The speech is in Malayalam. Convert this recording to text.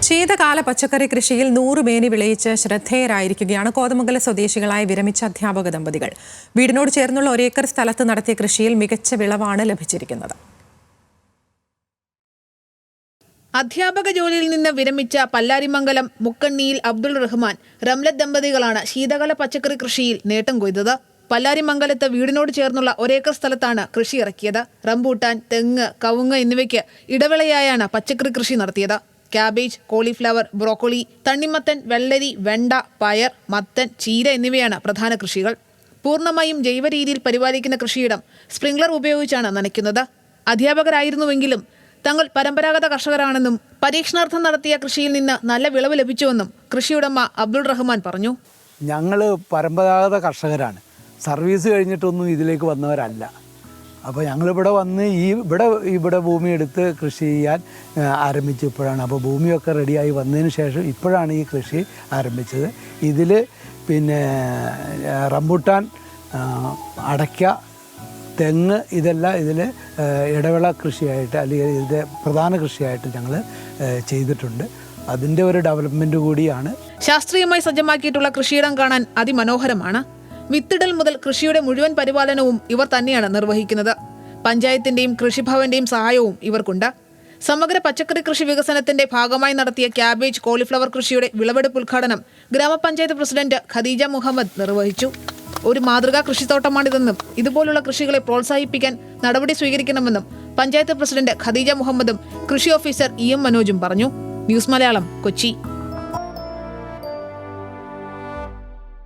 ശീതകാല പച്ചക്കറി കൃഷിയിൽ 100 മേനി വിളയിച്ച് ശ്രദ്ധേയരായിരിക്കുകയാണ് കോതമംഗലം സ്വദേശികളായ വിരമിച്ച അധ്യാപക ദമ്പതികൾ. വീടിനോട് ചേർന്നുള്ള 1 ഏക്കർ സ്ഥലത്ത് നടത്തിയ കൃഷിയിൽ മികച്ച വിളവാണ് ലഭിച്ചിരിക്കുന്നത്. അധ്യാപക ജോലിയിൽ നിന്ന് വിരമിച്ച പല്ലാരിമംഗലം മുക്കണ്ണിയിൽ അബ്ദുൾ റഹ്മാൻ, റംലത്ത് ദമ്പതികളാണ് ശീതകാല പച്ചക്കറി കൃഷിയിൽ നേട്ടം കൊയ്തത്. പല്ലാരിമംഗലത്ത് വീടിനോട് ചേർന്നുള്ള 1 ഏക്കർ സ്ഥലത്താണ് കൃഷി ഇറക്കിയത്. റംബൂട്ടാൻ, തെങ്ങ്, കവുങ്ങ് എന്നിവയ്ക്ക് ഇടവിളയായാണ് പച്ചക്കറി കൃഷി നടത്തിയത്. ക്യാബേജ്, കോളിഫ്ലവർ, ബ്രോക്കോളി, തണ്ണിമത്തൻ, വെള്ളരി, വെണ്ട, പയർ, മത്തൻ, ചീര എന്നിവയാണ് പ്രധാന കൃഷികൾ. പൂർണ്ണമായും ജൈവ രീതിയിൽ പരിപാലിക്കുന്ന കൃഷിയിടം സ്പ്രിംഗ്ലർ ഉപയോഗിച്ചാണ് നനയ്ക്കുന്നത്. അധ്യാപകരായിരുന്നുവെങ്കിലും തങ്ങൾ പരമ്പരാഗത കർഷകരാണെന്നും പരീക്ഷണാർത്ഥം നടത്തിയ കൃഷിയിൽ നിന്ന് നല്ല വിളവ് ലഭിച്ചുവെന്നും കൃഷിയുടമ അബ്ദുൾ റഹ്മാൻ പറഞ്ഞു. ഞങ്ങൾ പരമ്പരാഗത കർഷകരാണ്, സർവീസ് കഴിഞ്ഞിട്ടൊന്നും ഇതിലേക്ക് വന്നവരല്ല. അപ്പോൾ ഞങ്ങളിവിടെ വന്ന് ഇവിടെ ഭൂമി എടുത്ത് കൃഷി ചെയ്യാൻ ആരംഭിച്ചു ഇപ്പോഴാണ്. അപ്പോൾ ഭൂമിയൊക്കെ റെഡിയായി വന്നതിന് ശേഷം ഇപ്പോഴാണ് ഈ കൃഷി ആരംഭിച്ചത്. ഇതിൽ പിന്നെ റംബൂട്ടാൻ, അടയ്ക്ക, തെങ്ങ് ഇതെല്ലാം ഇതിൽ ഇടവിള കൃഷിയായിട്ട് അല്ലെങ്കിൽ ഇതിൻ്റെ പ്രധാന കൃഷിയായിട്ട് ഞങ്ങൾ ചെയ്തിട്ടുണ്ട്. അതിൻ്റെ ഒരു ഡെവലപ്മെൻറ്റ് കൂടിയാണ്. ശാസ്ത്രീയമായി സജ്ജമാക്കിയിട്ടുള്ള കൃഷിയിടം കാണാൻ അതിമനോഹരമാണ്. വിത്തിടൽ മുതൽ കൃഷിയുടെ മുഴുവൻ പരിപാലനവും ഇവർ തന്നെയാണ് നിർവഹിക്കുന്നത്. പഞ്ചായത്തിന്റെയും കൃഷിഭവന്റെയും സഹായവും ഇവർക്കുണ്ട്. സമഗ്ര പച്ചക്കറി കൃഷി വികസനത്തിന്റെ ഭാഗമായി നടത്തിയ ക്യാബേജ്, കോളിഫ്ലവർ കൃഷിയുടെ വിളവെടുപ്പ് ഉദ്ഘാടനം ഗ്രാമപഞ്ചായത്ത് പ്രസിഡന്റ് ഖദീജ മുഹമ്മദ് നിർവഹിച്ചു. ഒരു മാതൃകാ കൃഷിത്തോട്ടമാണിതെന്നും ഇതുപോലുള്ള കൃഷികളെ പ്രോത്സാഹിപ്പിക്കാൻ നടപടി സ്വീകരിക്കണമെന്നും പഞ്ചായത്ത് പ്രസിഡന്റ് ഖദീജ മുഹമ്മദും കൃഷി ഓഫീസർ EM മനോജും പറഞ്ഞു. ന്യൂസ് മലയാളം, കൊച്ചി.